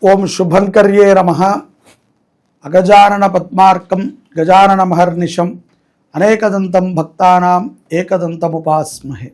ఓం శుభంకర్యే నమః. అగజానన పద్మార్కం గజానన మహర్నిశం అనేకదంతం భక్తానాం ఏకదంతముపాస్మహే.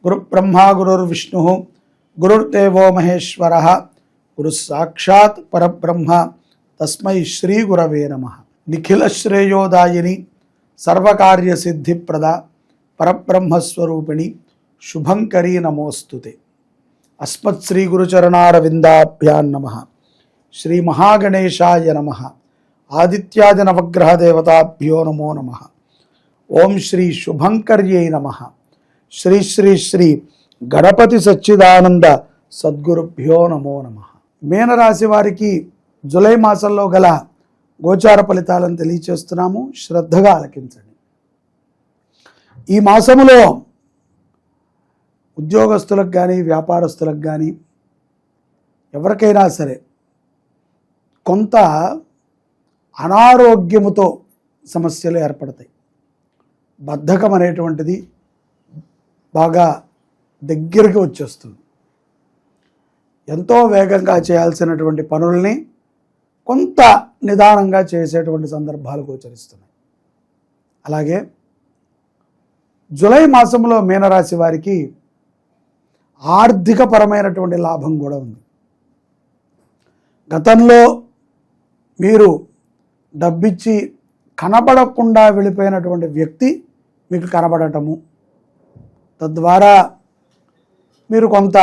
గురుబ్రహ్మా గురుర్విష్ణు గురుర్దేవో మహేశ్వరః గురు సాక్షాత్ పరబ్రహ్మ తస్మై శ్రీ గురవే నమః. నిఖిల శ్రేయోదాయిని సర్వకార్యసిద్ధిప్రద పరబ్రహ్మస్వరూపిణి శుభంకరీ నమోస్తుతే. అస్మత్ శ్రీ గురుచరణారవిందాభ్యాం నమః. శ్రీ మహాగణేశాయ నమః. ఆదిత్యాది నవగ్రహ దేవతాభ్యో నమో నమః. ఓం శ్రీ శుభంకర్యై నమః. శ్రీ శ్రీ శ్రీ గణపతి సచ్చిదానంద సద్గురుభ్యో నమో నమః. మీనరాశి వారికి జూలై మాసంలో గల గోచార ఫలితాలను తెలియచేస్తున్నాము, శ్రద్ధగా ఆలకించండి. ఈ మాసములో ఉద్యోగస్తులకు కానీ వ్యాపారస్తులకు కానీ ఎవరికైనా సరే కొంత అనారోగ్యముతో సమస్యలు ఏర్పడతాయి. బద్ధకం అనేటువంటిది బాగా దగ్గరికి వచ్చేస్తుంది. ఎంతో వేగంగా చేయాల్సినటువంటి పనుల్ని కొంత నిదానంగా చేసేటువంటి సందర్భాలు గోచరిస్తున్నాయి. అలాగే జూలై మాసంలో మీనరాశి వారికి ఆర్థికపరమైనటువంటి లాభం కూడా ఉంది. గతంలో మీరు డబ్బిచ్చి కనబడకుండా వెళ్ళిపోయినటువంటి వ్యక్తి మీకు కనబడటము, తద్వారా మీరు కొంత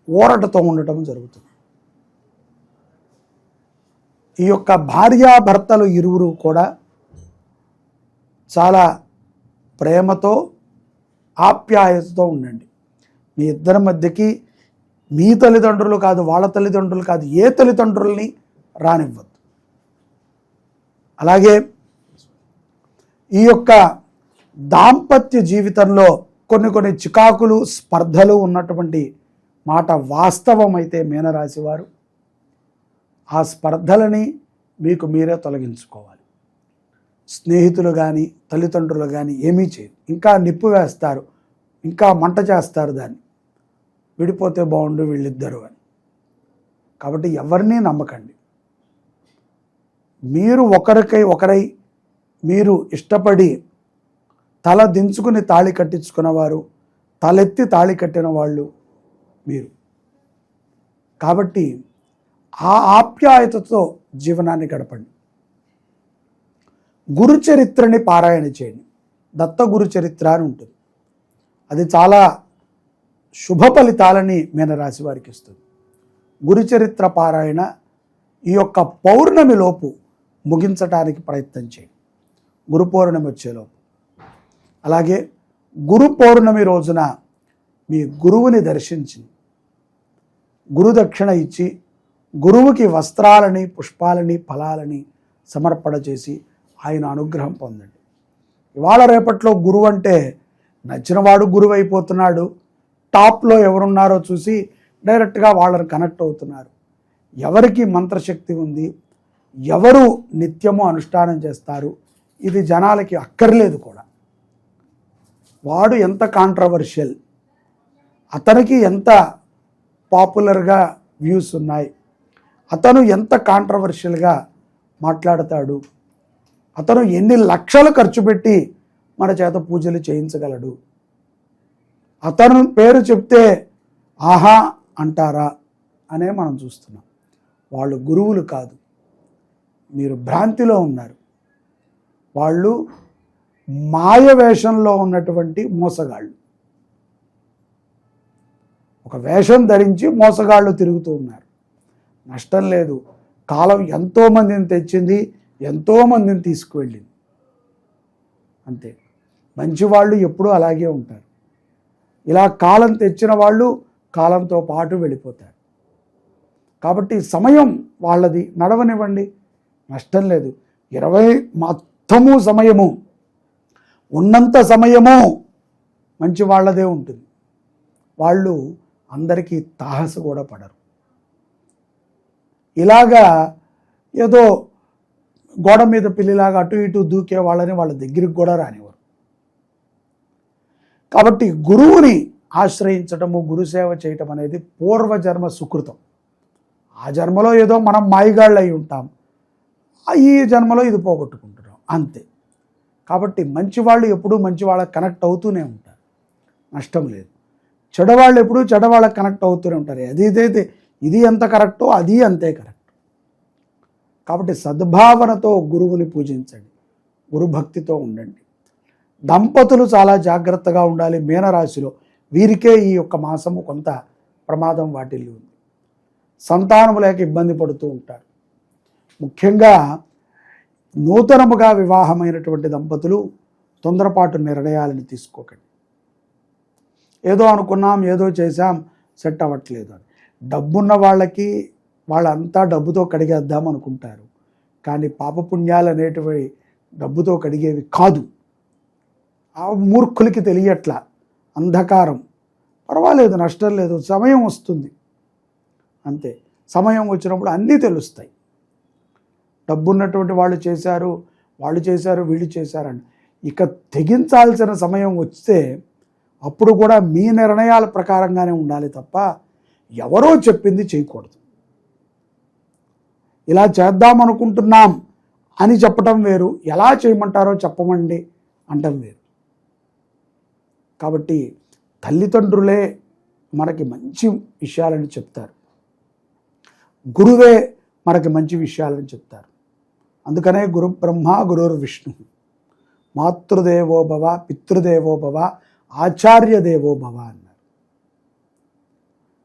ఊరటతో ఉండటం జరుగుతుంది. ఈ యొక్క భార్యాభర్తలు ఇరువురు కూడా చాలా ప్రేమతో ఆప్యాయతతో ఉండండి. మీ ఇద్దరి మధ్యకి మీ తల్లిదండ్రులు కాదు, వాళ్ళ తల్లిదండ్రులు కాదు, ఏ తల్లిదండ్రుల్ని రానివ్వద్దు. అలాగే ఈ యొక్క దాంపత్య జీవితంలో కొన్ని చికాకులు స్పర్ధలు ఉన్నటువంటి మాట వాస్తవం అయితే మీనరాశి వారు ఆ స్పర్ధలని మీకు మీరే తొలగించుకోవాలి. స్నేహితులు కానీ తల్లిదండ్రులు కానీ ఏమీ చేయరు, ఇంకా నిప్పు వేస్తారు, ఇంకా మంట చేస్తారు, దాన్ని విడిపోతే బాగుండు వీళ్ళిద్దరు అని. కాబట్టి ఎవరినీ నమ్మకండి. మీరు ఒకరై మీరు ఇష్టపడి తల దించుకుని తాళి కట్టించుకున్నవారు, తలెత్తి తాళి కట్టిన వాళ్ళు మీరు. కాబట్టి ఆ ఆప్యాయతతో జీవనాన్ని గడపండి. గురు చరిత్రని పారాయణ చేయండి. దత్త గురు చరిత్ర అని ఉంటుంది. అది చాలా శుభ ఫలితాలని మీనరాశి వారికి ఇస్తుంది. గురుచరిత్ర పారాయణ ఈ యొక్క పౌర్ణమిలోపు ముగించడానికి ప్రయత్నం చేయండి, గురు పౌర్ణమి వచ్చేలోపు. అలాగే గురు పౌర్ణమి రోజున మీ గురువుని దర్శించి గురు దక్షిణ ఇచ్చి గురువుకి వస్త్రాలని పుష్పాలని ఫలాలని సమర్పణ చేసి ఆయన అనుగ్రహం పొందండి. ఇవాళ రేపట్లో గురువు అంటే నచ్చినవాడు గురువు అయిపోతున్నాడు. టాప్లో ఎవరున్నారో చూసి డైరెక్ట్గా వాళ్ళని కనెక్ట్ అవుతున్నారు. ఎవరికి మంత్రశక్తి ఉంది, ఎవరు నిత్యము అనుష్ఠానం చేస్తారు, ఇది జనాలకి అక్కర్లేదు కూడా. వాడు ఎంత కాంట్రవర్షియల్, అతనికి ఎంత పాపులర్గా వ్యూస్ ఉన్నాయి, అతను ఎంత కాంట్రవర్షియల్గా మాట్లాడతాడు, అతను ఎన్ని లక్షలు ఖర్చు పెట్టి మన చేత పూజలు చేయించగలడు, అతను పేరు చెప్తే ఆహా అంటారా అనే మనం చూస్తున్నాం. వాళ్ళు గురువులు కాదు, మీరు భ్రాంతిలో ఉన్నారు. వాళ్ళు మాయ వేషంలో ఉన్నటువంటి మోసగాళ్ళు. ఒక వేషం ధరించి మోసగాళ్ళు తిరుగుతూ ఉన్నారు. నష్టం లేదు. కాలం ఎంతోమందిని తెచ్చింది, ఎంతోమందిని తీసుకువెళ్ళింది. అంతే. మంచివాళ్ళు ఎప్పుడూ అలాగే ఉంటారు. ఇలా కాలం తెచ్చిన వాళ్ళు కాలంతో పాటు వెళ్ళిపోతారు. కాబట్టి సమయం వాళ్ళది, నడవనివ్వండి, నష్టం లేదు. 20 మొత్తము సమయము ఉన్నంత సమయము మంచి వాళ్ళదే ఉంటుంది. వాళ్ళు అందరికీ తాహస కూడా పడరు. ఇలాగా ఏదో గోడ మీద పిల్లిలాగా అటు ఇటు దూకే వాళ్ళని వాళ్ళ దగ్గరికి కూడా రానివ్వరు. కాబట్టి గురువుని ఆశ్రయించటము, గురుసేవ చేయటం అనేది పూర్వజన్మ సుకృతం. ఆ జన్మలో ఏదో మనం మాయిగాళ్ళు అయి ఉంటాం, ఈ జన్మలో ఇది పోగొట్టుకుంటున్నాం అంతే. కాబట్టి మంచివాళ్ళు ఎప్పుడూ మంచి వాళ్ళకి కనెక్ట్ అవుతూనే ఉంటారు, నష్టం లేదు. చెడవాళ్ళు ఎప్పుడూ చెడవాళ్ళకి కనెక్ట్ అవుతూనే ఉంటారు. అదైతే ఇది ఎంత కరెక్టో అది అంతే కరెక్ట్. కాబట్టి సద్భావనతో గురువుని పూజించండి, గురుభక్తితో ఉండండి. దంపతులు చాలా జాగ్రత్తగా ఉండాలి. మీనరాశిలో వీరికే ఈ యొక్క మాసము కొంత ప్రమాదం వాటిల్లి ఉంది. సంతానము లేక ఇబ్బంది పడుతూ ఉంటారు. ముఖ్యంగా నూతనముగా వివాహమైనటువంటి దంపతులు తొందరపాటు నిర్ణయాలను తీసుకోకండి. ఏదో అనుకున్నాం, ఏదో చేశాం, సెట్ అవ్వట్లేదు అని. డబ్బున్న వాళ్ళకి వాళ్ళంతా డబ్బుతో కడిగేద్దాం అనుకుంటారు, కానీ పాపపుణ్యాలు అనేటివి డబ్బుతో కడిగేవి కాదు. ఆ మూర్ఖులకి తెలియట్లా, అంధకారం. పర్వాలేదు, నష్టం లేదు, సమయం వస్తుంది అంతే. సమయం వచ్చినప్పుడు అన్నీ తెలుస్తాయి. డబ్బున్నటువంటి వాళ్ళు చేశారు, వీళ్ళు చేశారని ఇక తెగించాల్సిన సమయం వస్తే అప్పుడు కూడా మీ నిర్ణయాల ప్రకారంగానే ఉండాలి తప్ప ఎవరో చెప్పింది చేయకూడదు. ఇలా చేద్దామనుకుంటున్నాం అని చెప్పటం వేరు, ఎలా చేయమంటారో చెప్పమండి అంటం వేరు. కాబట్టి తల్లిదండ్రులే మనకి మంచి విషయాలని చెప్తారు, గురువే మనకి మంచి విషయాలని చెప్తారు. అందుకనే గురు బ్రహ్మ గురుర్ విష్ణు, మాతృదేవో భవ, పితృదేవో భవ, ఆచార్య దేవో భవ అన్నారు.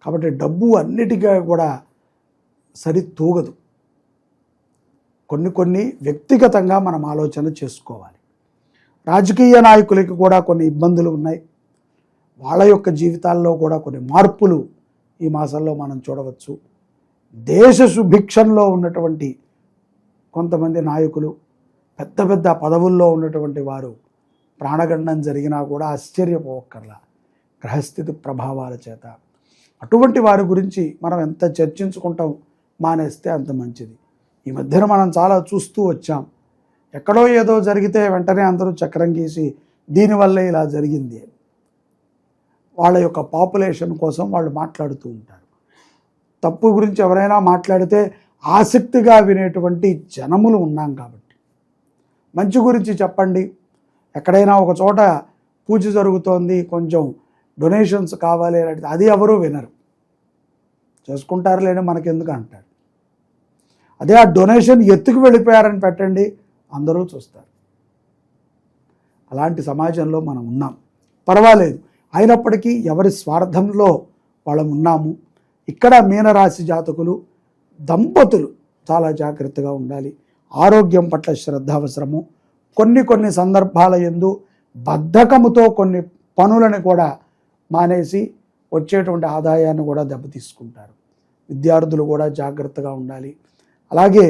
కాబట్టి డబ్బు అన్నిటికీ కూడా సరితూగదు. కొన్ని వ్యక్తిగతంగా మనం ఆలోచన చేసుకోవాలి. రాజకీయ నాయకులకి కూడా కొన్ని ఇబ్బందులు ఉన్నాయి. వాళ్ళ యొక్క జీవితాల్లో కూడా కొన్ని మార్పులు ఈ మాసంలో మనం చూడవచ్చు. దేశ సుభిక్షంలో ఉన్నటువంటి కొంతమంది నాయకులు, పెద్ద పెద్ద పదవుల్లో ఉన్నటువంటి వారు ప్రాణగండం జరిగినా కూడా ఆశ్చర్యపోవక్కర్లా, గ్రహస్థితి ప్రభావాల చేత. అటువంటి వారి గురించి మనం ఎంత చర్చించుకుంటాం మానేస్తే అంత మంచిది. ఈ మధ్యన మనం చాలా చూస్తూ వచ్చాం. ఎక్కడో ఏదో జరిగితే వెంటనే అందరూ చక్రం గీసి దీనివల్లే ఇలా జరిగింది అని వాళ్ళ యొక్క పాపులేషన్ కోసం వాళ్ళు మాట్లాడుతూ ఉంటారు. తప్పు గురించి ఎవరైనా మాట్లాడితే ఆసక్తిగా వినేటువంటి జనములు ఉన్నాం. కాబట్టి మంచి గురించి చెప్పండి. ఎక్కడైనా ఒక చోట పూజ జరుగుతోంది, కొంచెం డొనేషన్స్ కావాలి అంటే అది ఎవరూ వినరు, చేసుకుంటారు లేని మనకెందుకు అంటారు. అదే ఆ డొనేషన్ ఎత్తుకు వెళ్ళిపోయారని పెట్టండి, అందరూ చూస్తారు. అలాంటి సమాజంలో మనం ఉన్నాం. పర్వాలేదు, అయినప్పటికీ ఎవరి స్వార్థంలో వాళ్ళం ఉన్నాము. ఇక్కడ మీనరాశి జాతకులు దంపతులు చాలా జాగ్రత్తగా ఉండాలి. ఆరోగ్యం పట్ల శ్రద్ధ అవసరము. కొన్ని సందర్భాల యందు బద్ధకముతో కొన్ని పనులను కూడా మానేసి వచ్చేటువంటి ఆదాయాన్ని కూడా దెబ్బతీసుకుంటారు. విద్యార్థులు కూడా జాగ్రత్తగా ఉండాలి. అలాగే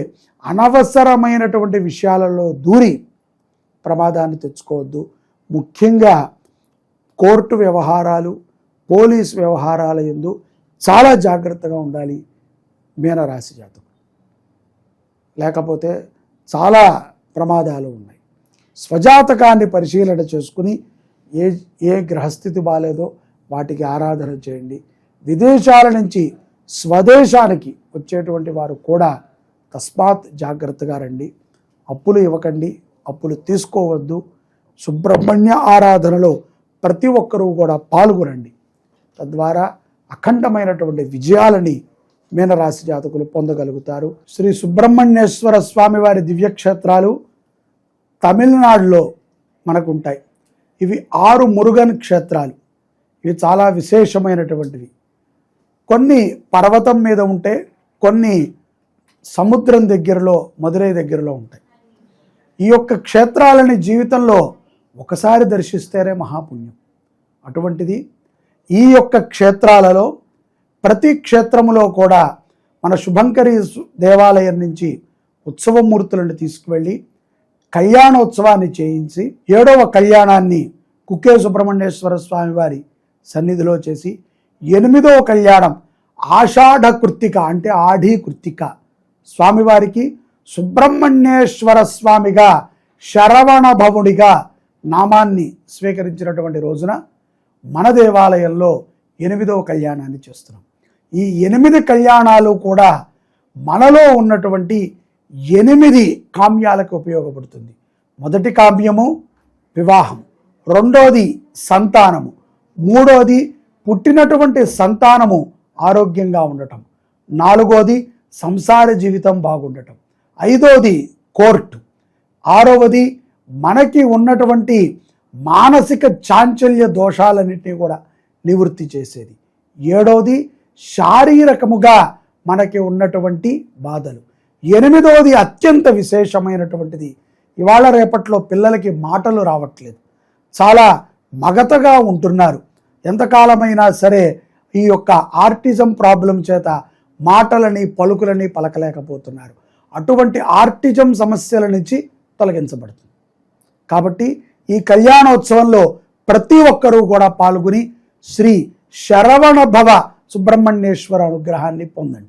అనవసరమైనటువంటి విషయాలలో దూరి ప్రమాదాన్ని తెచ్చుకోవద్దు. ముఖ్యంగా కోర్టు వ్యవహారాలు, పోలీస్ వ్యవహారాల యందు చాలా జాగ్రత్తగా ఉండాలి మీనరాశి జాతకులు. లేకపోతే చాలా ప్రమాదాలు ఉన్నాయి. స్వజాతకాన్ని పరిశీలన చేసుకుని ఏ గ్రహస్థితి బాలేదో వాటికి ఆరాధన చేయండి. విదేశాల నుంచి స్వదేశానికి వచ్చేటువంటి వారు కూడా తస్మాత్ జాగ్రత్తగా రండి. అప్పులు ఇవ్వకండి, అప్పులు తీసుకోవద్దు. సుబ్రహ్మణ్య ఆరాధనలో ప్రతి ఒక్కరూ కూడా పాల్గొనండి. తద్వారా అఖండమైనటువంటి విజయాలని మీనరాశి జాతకులు పొందగలుగుతారు. శ్రీ సుబ్రహ్మణ్యేశ్వర స్వామి వారి దివ్యక్షేత్రాలు తమిళనాడులో మనకు ఉంటాయి. ఇవి 6 మురుగన్ క్షేత్రాలు. ఇవి చాలా విశేషమైనటువంటివి. కొన్ని పర్వతం మీద ఉంటే, కొన్ని సముద్రం దగ్గరలో, మదురై దగ్గరలో ఉంటాయి. ఈ యొక్క క్షేత్రాలని జీవితంలో ఒకసారి దర్శిస్తేనే మహాపుణ్యం. అటువంటిది ఈ యొక్క క్షేత్రాలలో ప్రతి క్షేత్రములో కూడా మన శుభంకరి దేవాలయం నుంచి ఉత్సవమూర్తులను తీసుకువెళ్ళి కళ్యాణోత్సవాన్ని చేయించి 7వ కళ్యాణాన్ని కుక్కే సుబ్రహ్మణ్యేశ్వర స్వామి వారి సన్నిధిలో చేసి 8వ కళ్యాణం ఆషాఢ కృత్తిక అంటే ఆఢీ కృత్తిక స్వామివారికి సుబ్రహ్మణ్యేశ్వర స్వామిగా శరవణ భవుడిగా నామాన్ని స్వీకరించినటువంటి రోజున మన దేవాలయంలో 8వ కళ్యాణాన్ని చేస్తున్నాం. ఈ 8 కళ్యాణాలు కూడా మనలో ఉన్నటువంటి 8 కామ్యాలకు ఉపయోగపడుతుంది. మొదటి కామ్యము వివాహం, రెండోది సంతానము, మూడోది పుట్టినటువంటి సంతానము ఆరోగ్యంగా ఉండటం, నాలుగోది సంసార జీవితం బాగుండటం, ఐదోది కోర్టు, ఆరవది మనకి ఉన్నటువంటి మానసిక చాంచల్య దోషాలన్నింటినీ కూడా నివృత్తి చేసేది, ఏడవది శారీరకముగా మనకి ఉన్నటువంటి బాధలు, ఎనిమిదవది అత్యంత విశేషమైనటువంటిది, ఇవాళ రేపట్లో పిల్లలకి మాటలు రావట్లేదు, చాలా మగతగా ఉంటున్నారు, ఎంతకాలమైనా సరే ఈ యొక్క ఆర్టిజం ప్రాబ్లం చేత మాటలని పలుకులని పలకలేకపోతున్నారు. అటువంటి ఆర్టిజం సమస్యల నుంచి తొలగించబడుతుంది. కాబట్టి ఈ కళ్యాణోత్సవంలో ప్రతి ఒక్కరూ కూడా పాల్గొని శ్రీ శరవణ భవ సుబ్రహ్మణ్యేశ్వర అనుగ్రహాన్ని పొందండి.